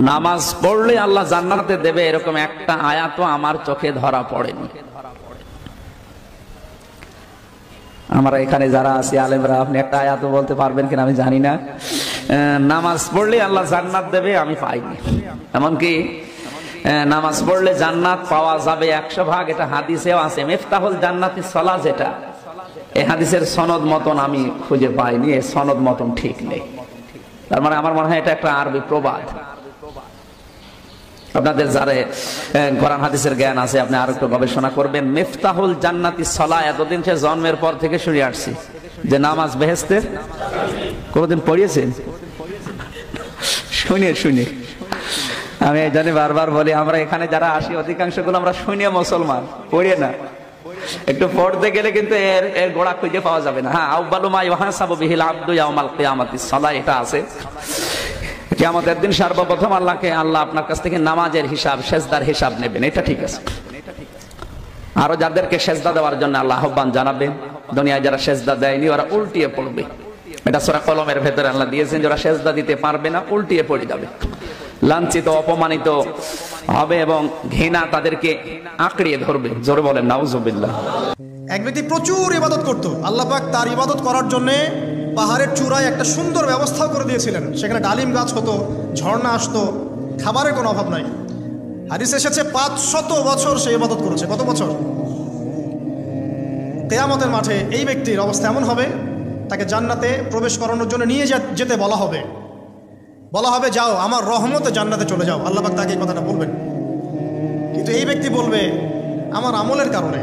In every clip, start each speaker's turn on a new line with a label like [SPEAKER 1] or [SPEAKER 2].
[SPEAKER 1] নামাজ পড়লে আল্লাহ জান্নাতে দেবে এরকম একটা আয়াতও আমার চোখে ধরা পড়েনি। আমরা এখানে যারা আছি আলেমরা, আপনি একটা আয়াতও বলতে পারবেন কিনা আমি জানি না। নামাজ পড়লে আল্লাহ জান্নাত দেবে আমি পাইনি। এমনকি নামাজ পড়লে জান্নাত পাওয়া যাবে 100 ভাগ, এটা হাদিসেও আছে। মিফতাহুল জান্নাতি সালাহ, যেটা এই হাদিসের সনদ মতন আমি খুঁজে পাইনি, এই সনদ মতন ঠিক নেই। তার মানে আমার মনে হয় এটা একটা আরবি প্রবাদ। আপনাদের যারা কোরআন হাদিসের জ্ঞান আছে আপনি আর একটু গবেষণা করবেন। মিফতাহুল জান্নাতি সালাহ এতদিন সে জন্মের পর থেকে শুনে আসছি যে নামাজ বেহেশতের। কোনদিন পড়িয়েছেন? শুনে আমি এই জন্য বারবার বলি, আমরা এখানে যারা আসি অধিকাংশ গুলো আমরা শুনিয়ে মুসলমান, পড়িয়ে না। একটু পড়তে গেলে কিন্তু এর গোড়া খুঁজে পাওয়া যাবে না। হ্যাঁ, আউয়ালু মা ইউহাসাবু বিহিল আবদু ইয়াউমাল কিয়ামাতিস সালাহ, এটা আছে। কিয়ামতের দিন সর্বপ্রথম আল্লাহ আপনার কাছ থেকে নামাজের হিসাব, সেজদার হিসাব নেবেন, এটা ঠিক আছে। আরো যাদেরকে সেজদা দেওয়ার জন্য আল্লাহ আহ্বান জানাবেন, দুনিয়ায় যারা সেজদা দেয়নি ওরা উল্টিয়ে পড়বে। এটা সূরা কলমের ভেতরে আল্লাহ দিয়েছেন, যারা সেজদা দিতে পারবে না উল্টিয়ে পড়ে যাবে, লাঞ্ছিত অপমানিত হবে এবং ঘৃণা তাদেরকে আঁকড়িয়ে ধরবে। জোরে বলেন নাউজুবিল্লাহ।
[SPEAKER 2] এক ব্যক্তি প্রচুর ইবাদত করত, আল্লাহ পাক তার ইবাদত করার জন্যে পাহাড়ের চূড়ায় একটা সুন্দর ব্যবস্থাও করে দিয়েছিলেন। সেখানে ডালিম গাছ হতো, ঝর্ণা আসতো, খাবারের কোনো অভাব নাই। হাদিস এসেছে 500 বছর সে ইবাদত করেছে। কত বছর? কিয়ামতের মাঠে এই ব্যক্তির অবস্থা এমন হবে, তাকে জান্নাতে প্রবেশ করানোর জন্য নিয়ে যেতে বলা হবে যাও আমার রহমতে জান্নাতে চলে যাও। আল্লাহ পাক তাকে এই কথাটা বলবেন। কিন্তু এই ব্যক্তি বলবে আমার আমলের কারণে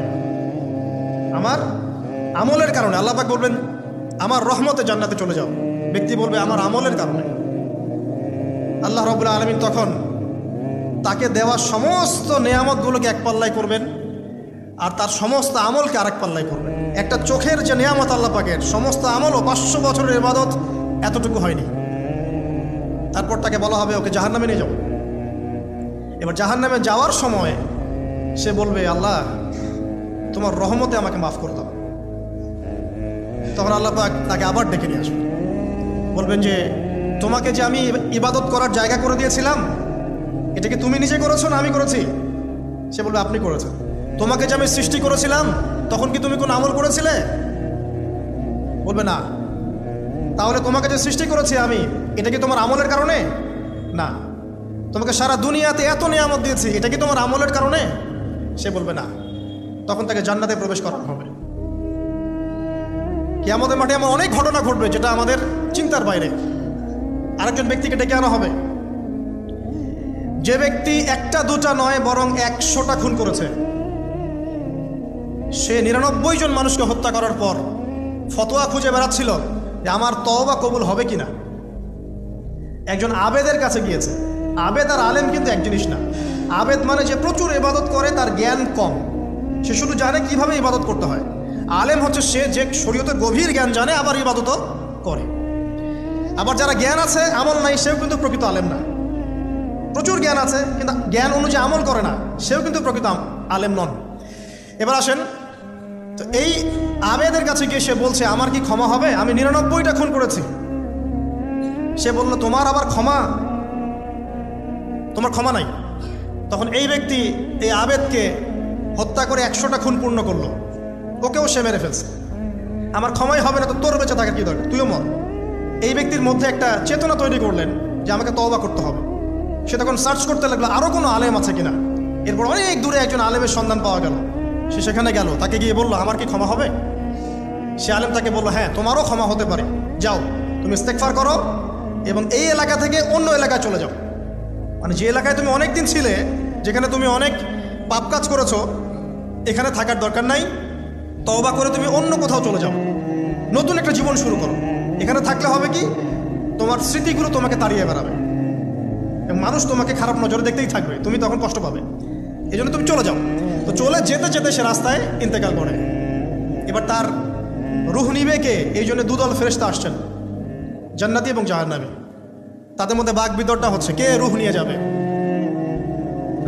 [SPEAKER 2] আল্লাহ পাক বলবেন আমার রহমতে জান্নাতে চলে যাও। ব্যক্তি বলবে আমার আমলের কারণে। আল্লাহ রাব্বুল আলামিন তখন তাকে দেওয়া সমস্ত নেয়ামতগুলোকে এক পাল্লায় করবেন, আর তার সমস্ত আমলকে আরেক পাল্লায় করবেন। একটা চোখের যে নেয়ামত আল্লাহ পাকের, সমস্ত আমলও 500 বছরের ইবাদত এতটুকু হয়নি। তারপর তাকে বলা হবে ওকে জাহান্নামে নিয়ে যাও। এবার জাহান্নামে যাওয়ার সময় সে বলবে আল্লাহ তোমার রহমতে আমাকে মাফ করে দাও। তখন আল্লাহ পাক তাকে আবার ডেকে নিয়ে আসবেন, বলবেন যে তোমাকে যে আমি ইবাদত করার জায়গা করে দিয়েছিলাম, এটা কি তুমি নিজে করেছো না আমি করেছি? সে বলবে আপনি করেছেন। তোমাকে যে আমি সৃষ্টি করেছিলাম তখন কি তুমি কোনো আমল করেছিলে? বলবে না। তাহলে তোমাকে যে সৃষ্টি করেছি আমি, এটা কি তোমার আমলের কারণে? না। তোমাকে সারা দুনিয়াতে এত নিয়ামত দিয়েছি, এটা কি তোমার আমলের কারণে? সে বলবে না। তখন তাকে জান্নাতে প্রবেশ করানো হবে। কিয়ামতের মাঠে এমন অনেক ঘটনা ঘটবে যেটা আমাদের চিন্তার বাইরে। আরেকজন ব্যক্তিকে ডেকে আনা হবে, যে ব্যক্তি একটা দুটা নয় বরং 100টা খুন করেছে। সে 99 জন মানুষকে হত্যা করার পর ফতোয়া খুঁজে বেড়াচ্ছিল যে আমার তওবা কবুল হবে কিনা। একজন আবেদের কাছে গিয়েছে। আবেদ আর আলেম কিন্তু এক জিনিস না। আবেদ মানে যে প্রচুর ইবাদত করে, তার জ্ঞান কম, সে শুধু জানে কিভাবে ইবাদত করতে হয়। আলেম হচ্ছে সে যে শরীয়তের গভীর জ্ঞান জানে, আবার ইবাদতও করে। আবার যারা জ্ঞান আছে আমল নাই, সেও কিন্তু প্রকৃত আলেম না। প্রচুর জ্ঞান আছে কিন্তু জ্ঞান অনুযায়ী আমল করে না, সেও কিন্তু প্রকৃত আলেম নন। এবার আসেন তো, এই আবেদের কাছে গিয়ে সে বলছে আমার কি ক্ষমা হবে? আমি 99টা খুন করেছি। সে বলল তোমার আবার ক্ষমা? তোমার ক্ষমা নাই। তখন এই ব্যক্তি এই আবেদকে হত্যা করে 100টা খুন পূর্ণ করলো, ওকেও সে মেরে ফেলছে। আমার ক্ষমাই হবে না তো তোর বেঁচে থাকার কি দরকার, তুইও মর। এই ব্যক্তির মধ্যে একটা চেতনা তৈরি করলেন যে আমাকে তওবা করতে হবে। সে তখন সার্চ করতে লাগলো আরও কোনো আলেম আছে কিনা। এরপর অনেক দূরে একজন আলেমের সন্ধান পাওয়া গেল। সে সেখানে গেল, তাকে গিয়ে বললো আমার কি ক্ষমা হবে? সে আলেম তাকে বললো হ্যাঁ তোমারও ক্ষমা হতে পারে, যাও তুমি ইস্তেগফার করো এবং এই এলাকা থেকে অন্য এলাকায় চলে যাও। মানে যে এলাকায় তুমি অনেক দিন ছিলে, যেখানে তুমি অনেক পাপ কাজ করেছো, এখানে থাকার দরকার নাই। তওবা করে তুমি অন্য কোথাও চলে যাও, নতুন একটা জীবন শুরু করো। এখানে থাকলে হবে কি, তোমার স্মৃতিগুলো তোমাকে তাড়িয়ে বেড়াবে এবং মানুষ তোমাকে খারাপ নজরে দেখতেই থাকবে, তুমি তখন কষ্ট পাবে। এই জন্য তুমি চলে যাও। তো চলে যেতে যেতে সে রাস্তায় ইন্তেকাল করে। এবার তার রূহ নিবে কে? এই জন্য দুদল ফেরেশতা আসছেন, জান্নাতি এবং জাহান্নামী। তাদের মধ্যে বাক বিতরটা হচ্ছে কে রূহ নিয়ে যাবে।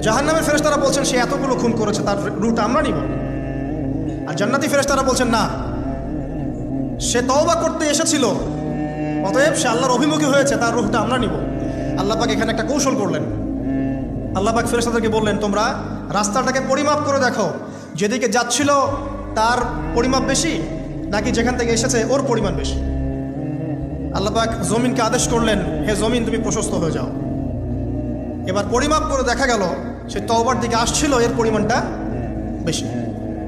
[SPEAKER 2] জাহান্নামের ফেরেশতারা বলছেন সে এতগুলো খুন করেছে, তার রূহটা আমরা নিব। আর জান্নাতি ফেরেশতারা বলছেন না, সে তওবা করতে এসেছিল, অতএব সে আল্লাহর অভিমুখী হয়েছে, তার রূহটা আমরা নিব। আল্লাহ পাক এখানে একটা কৌশল করলেন। আল্লাহ পাক ফেরেশতাদেরকে বললেন, তোমরা রাস্তাটাকে পরিমাপ করে দেখো, যেদিকে যাচ্ছিল তার পরিমাপ বেশি নাকি যেখান থেকে এসেছে ওর পরিমাণ বেশি। আল্লাহ পাক জমিনকে আদেশ করলেন, হে জমিন তুমি প্রশস্ত হয়ে যাও। এবার পরিমাপ করে দেখা গেল সে তওবার দিকে আসছিল, এর পরিমাণটা বেশি।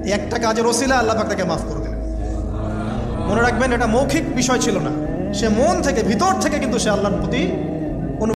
[SPEAKER 2] এই একটা কাজের ওসিলা আল্লাহ পাক তাকে মাফ করে দিলেন। মনে রাখবেন, এটা মৌখিক বিষয় ছিল না, সে মন থেকে ভিতর থেকে কিন্তু সে আল্লাহর প্রতি